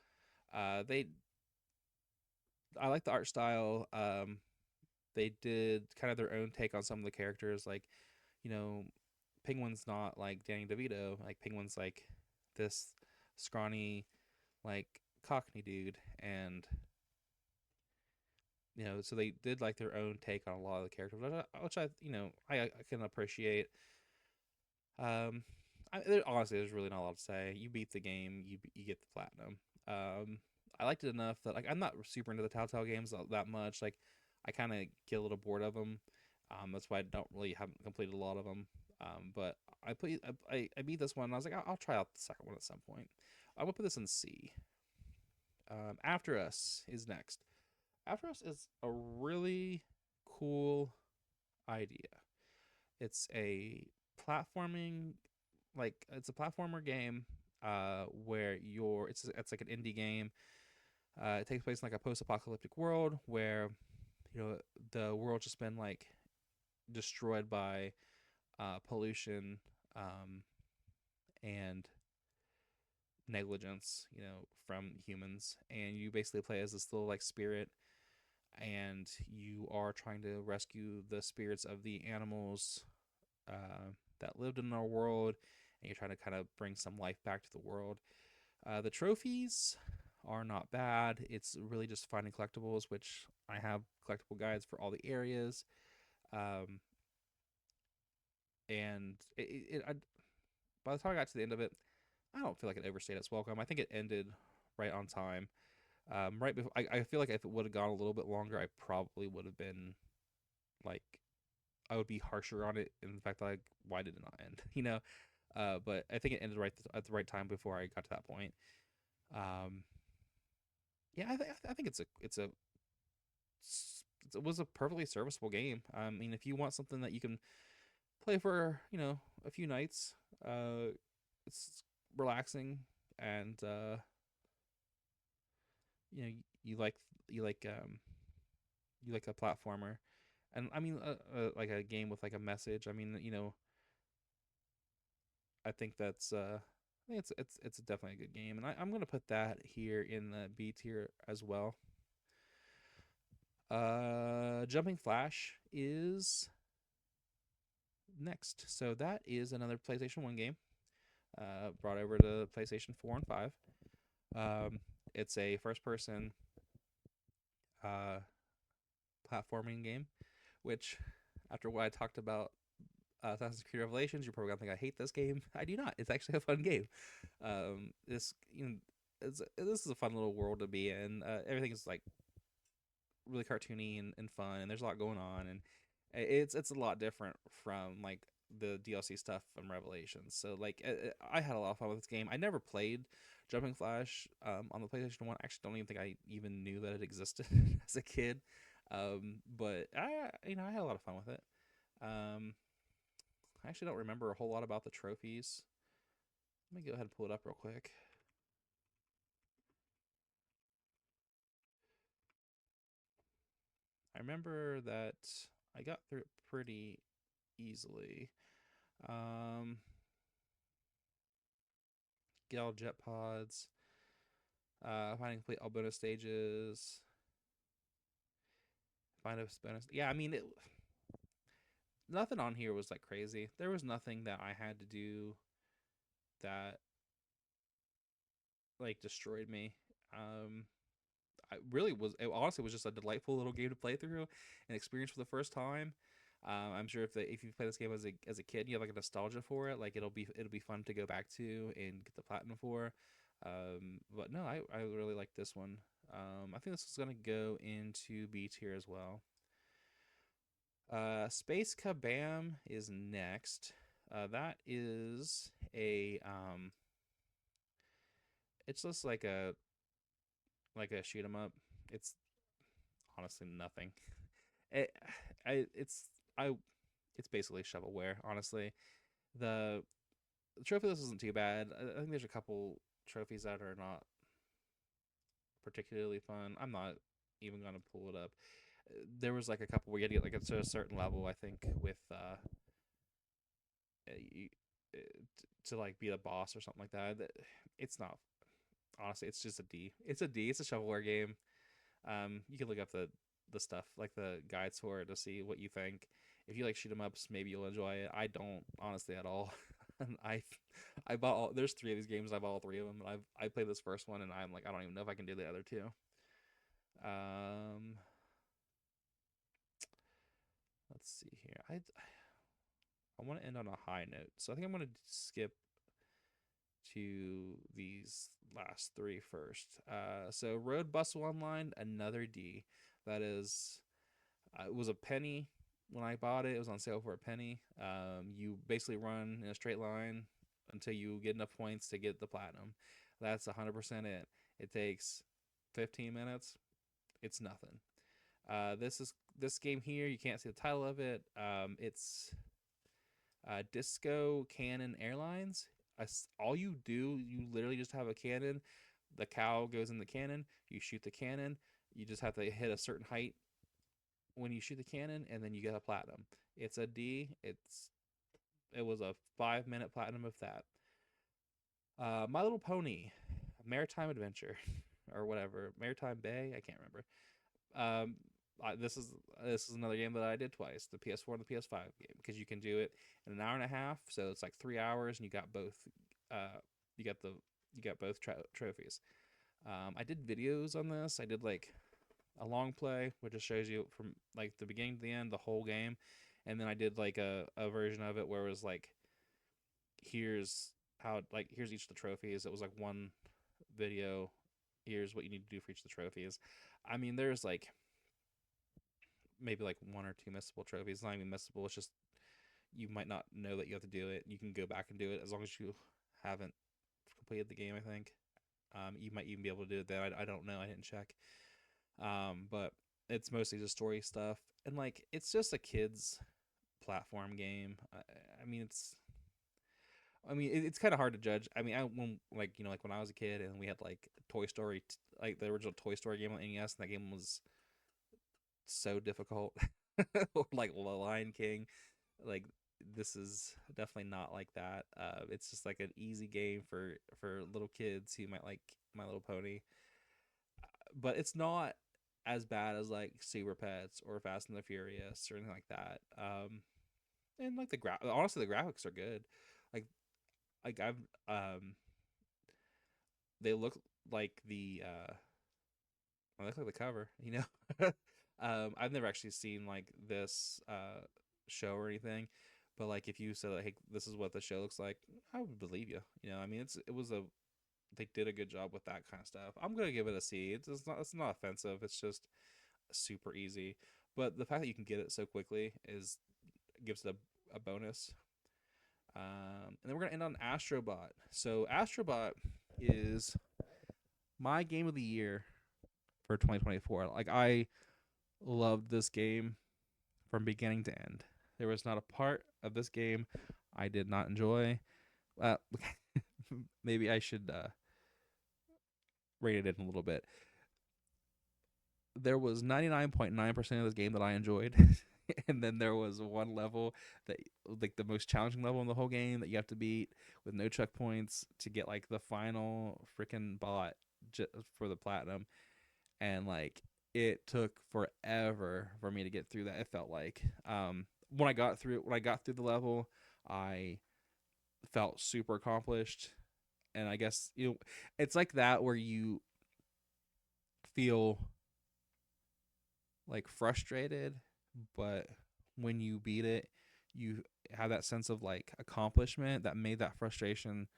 They I like the art style. They did kind of their own take on some of the characters. Like, you know, Penguin's not like Danny DeVito. Like Penguin's like this scrawny, like Cockney dude, and so they did like their own take on a lot of the characters, which I can appreciate. Um, honestly, there's really not a lot to say. You beat the game, you get the platinum. I liked it enough that like I'm not super into the Telltale games that much. Like I kind of get a little bored of them. That's why I don't really haven't completed a lot of them. But I beat this one. And I was like, I'll try out the second one at some point. I'm gonna put this in C. After Us is next. After Us is a really cool idea. It's a platforming, like it's a platformer game, where it's like an indie game. It takes place in like a post-apocalyptic world where you know the world's just been like destroyed by pollution, and negligence, from humans, and you basically play as this little like spirit, and you are trying to rescue the spirits of the animals that lived in our world, and you're trying to kind of bring some life back to the world. The trophies are not bad. It's really just finding collectibles, which I have collectible guides for all the areas. Um, and by the time I got to the end of it, I don't feel like it overstayed its welcome. I think it ended right on time. Right before, I feel like if it would have gone a little bit longer, I probably would have been like, I would be harsher on it in the fact that like, why did it not end? But I think it ended right at the right time before I got to that point. Um, yeah, I think it was a perfectly serviceable game. I mean, if you want something that you can play for, a few nights, it's relaxing, and you know you like you like you like a platformer, and I mean, like a game with like a message. I mean, I think I think it's definitely a good game, and I'm gonna put that here in the B tier as well. Jumping Flash is next, so that is another PlayStation 1 game, brought over to PlayStation 4 and 5. It's a first person uh platforming game, which, after what I talked about Assassin's Creed Revelations, you're probably gonna think I hate this game. I do not. It's actually a fun game. This this is a fun little world to be in. Everything is like really cartoony and fun, and there's a lot going on, and it's a lot different from like the DLC stuff from Revelations. So like, I had a lot of fun with this game. I never played Jumping Flash on the PlayStation 1. I actually don't even think I even knew that it existed as a kid. But I had a lot of fun with it. Um, I actually don't remember a whole lot about the trophies. Let me go ahead and pull it up real quick. I remember that I got through it pretty easily. Um, get all jet pods, finding complete all bonus stages, find a bonus. Yeah, I mean, nothing on here was like crazy. There was nothing that I had to do that like destroyed me. Um, I really was it honestly was just a delightful little game to play through and experience for the first time. I'm sure if you play this game as a kid, you have like a nostalgia for it. Like it'll be fun to go back to and get the platinum for. But no, I really like this one. I think this is gonna go into B tier as well. Space Kabam is next. That is it's just like a shoot 'em up. It's honestly nothing. It, I, I, it's basically shovelware. Honestly, the, the trophy list isn't too bad. I think there's a couple trophies that are not particularly fun. I'm not even gonna pull it up. There was like a couple where you had to get like to a certain level. I think with you, to like be the boss or something like that. It's not, honestly. It's just a D. It's a D. It's a shovelware game. You can look up the stuff like the guides for it to see what you think. If you like shoot 'em ups, maybe you'll enjoy it. I don't honestly at all. I I bought all. There's three of these games. I bought all three of them, and I played this first one, and I'm like, I don't even know if I can do the other two. Um, let's see here. I want to end on a high note, so I think I'm gonna skip to these last three first. So Road Bustle Online, another D. That is, it was a penny when I bought it. It was on sale for a penny. You basically run in a straight line until you get enough points to get the platinum. That's 100% it. It takes 15 minutes. It's nothing. This game here. You can't see the title of it. It's Disco Cannon Airlines. All you do, you literally just have a cannon. The cow goes in the cannon. You shoot the cannon. You just have to hit a certain height when you shoot the cannon, and then you get a platinum. It's a D. It was a 5 minute platinum of that. My Little Pony, Maritime Adventure, or whatever, Maritime Bay. I can't remember. Um, this is another game that I did twice, the PS4 and the PS5 game, because you can do it in an hour and a half, so it's like 3 hours, and you got both. Uh, you got the you got both trophies. I did videos on this. I did like a long play, which just shows you from like the beginning to the end, the whole game, and then I did like a version of it where it was like, here's here's each of the trophies. It was like one video. Here's what you need to do for each of the trophies. I mean, there's like maybe like one or two missable trophies. It's not even missable. It's just you might not know that you have to do it. You can go back and do it as long as you haven't completed the game. I think you might even be able to do it then. I don't know. I didn't check. But it's mostly just story stuff, and like it's just a kids platform game. I mean, it's kind of hard to judge. I mean, when like when I was a kid and we had like Toy Story, like the original Toy Story game on NES, and that game was so difficult. Or like The Lion King, like this is definitely not like that. It's just like an easy game for little kids who might like My Little Pony, but it's not as bad as like Super Pets or Fast and the Furious or anything like that. And like honestly, the graphics are good. Like I've they look like I look like the cover, you know. I've never actually seen like this show or anything, but like if you said like, hey, this is what the show looks like, I would believe you. You know, I mean, it was a they did a good job with that kind of stuff. I'm gonna give it a C. It's not offensive. It's just super easy. But the fact that you can get it so quickly is gives it a bonus. And then we're gonna end on Astrobot. So Astrobot is my game of the year for 2024. Like I loved this game from beginning to end. There was not a part of this game I did not enjoy. Uh, Maybe I should rate it in a little bit. There was 99.9% of this game that I enjoyed. And then there was one level that like the most challenging level in the whole game that you have to beat with no checkpoints to get like the final freaking bot for the platinum, and like it took forever for me to get through that. It felt like when I got through the level, I felt super accomplished. And I guess it's like that where you feel like frustrated, but when you beat it, you have that sense of like accomplishment that made that frustration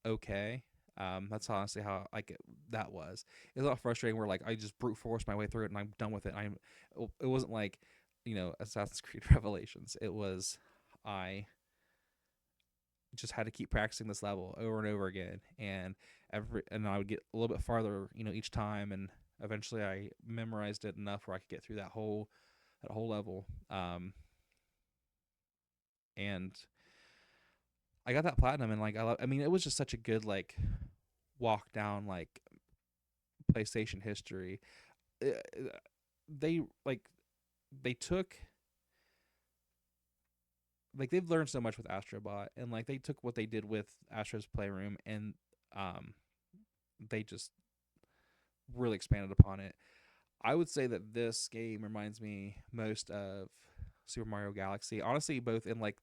okay. That's honestly how like that was. It's a lot frustrating where like I just brute forced my way through it and I'm done with it. It wasn't like Assassin's Creed Revelations. It was I just had to keep practicing this level over and over again, and I would get a little bit farther each time, and eventually I memorized it enough where I could get through that whole level. And I got that platinum, and like I mean, it was just such a good like walk down like PlayStation history. Uh, They like they took like they've learned so much with Astrobot, and like they took what they did with Astro's Playroom, and um they just really expanded upon it. I would say that this game reminds me most of Super Mario Galaxy. Honestly, both in like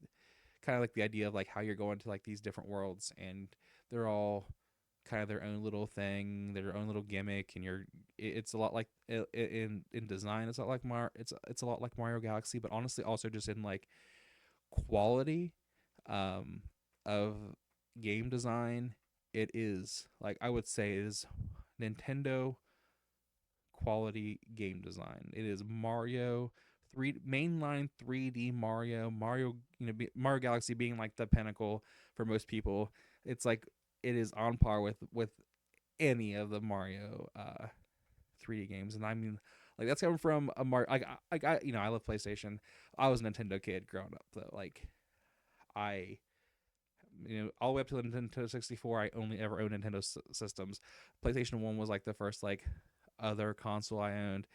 kind of like the idea of like how you're going to like these different worlds, and they're all kind of their own little thing, their own little gimmick, and it's a lot like in design. It's a lot like it's a lot like Mario Galaxy, but honestly, also just in like quality um, of game design. It is like I would say it is Nintendo quality game design. It is Mario mainline 3D Mario, Mario Galaxy being like the pinnacle for most people. It's like it is on par with any of the Mario 3D games, and I mean Like that's coming from a I love PlayStation. I was a Nintendo kid growing up though. Like I all the way up to the Nintendo 64, I only ever owned Nintendo systems. PlayStation 1 was like the first like other console I owned.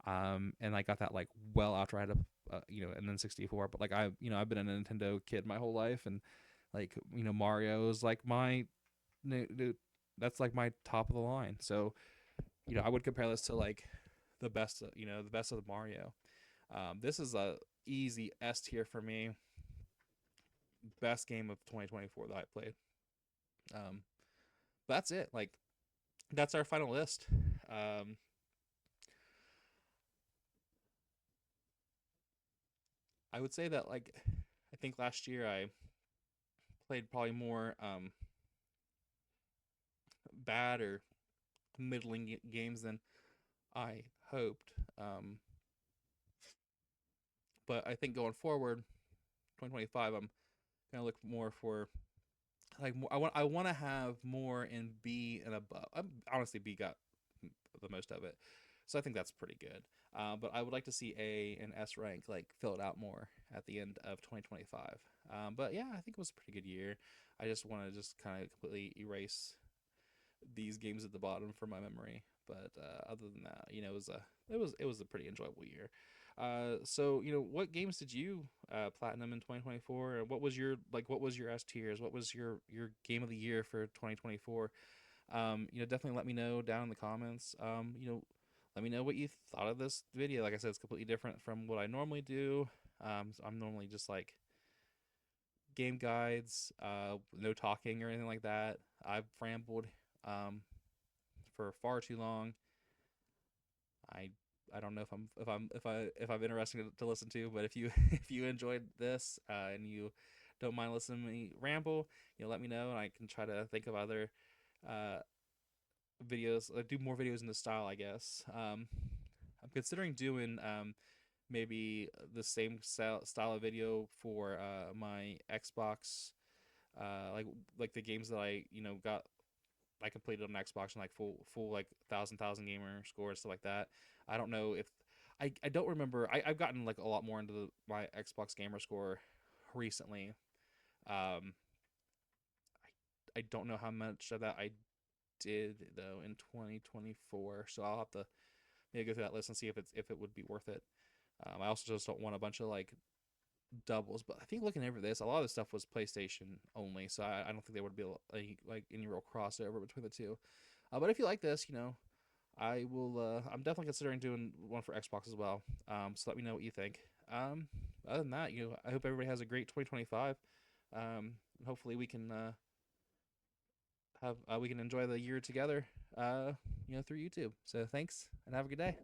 And I got that like well after I had and then 64. But like I've been a Nintendo kid my whole life, and like Mario is like that's like my top of the line. So I would compare this to like the best of the Mario. This is a easy S tier for me. Best game of 2024 that I played. Um, that's it. Like that's our final list. Um, I would say that like I think last year I played probably more bad or middling games than I hoped. But I think going forward, 2025, I'm gonna look more for like more, I want to have more in B and above. Honestly, B got the most of it, so I think that's pretty good. But I would like to see A and S rank like fill it out more at the end of 2025. But yeah, I think it was a pretty good year. I just want to just kind of completely erase these games at the bottom from my memory. But other than that, it was a pretty enjoyable year. So what games did you platinum in 2024? What was your S tiers? What was your game of the year for 2024? Definitely let me know down in the comments. Let me know what you thought of this video. Like I said, it's completely different from what I normally do. So I'm normally just like game guides, no talking or anything like that. I've rambled um, for far too long. I I don't know if I'm interesting to listen to, but if you if you enjoyed this and you don't mind listening to me ramble, let me know and I can try to think of other uh, videos, do more videos in this style, I guess. I'm considering doing maybe the same style of video for my Xbox, like the games that I completed on Xbox and like full like thousand gamer score and stuff like that. I don't know if I don't remember. I've gotten like a lot more into my Xbox gamer score recently. Um, I don't know how much of that I did though in 2024, so I'll have to maybe go through that list and see if it would be worth it. I also just don't want a bunch of like doubles, but I think looking over this, a lot of the stuff was PlayStation only, so I don't think there would be like any real crossover between the two. But if you like this, I will. I'm definitely considering doing one for Xbox as well. So let me know what you think. Other than that, I hope everybody has a great 2025. Hopefully we can enjoy the year together. Through YouTube. So thanks and have a good day.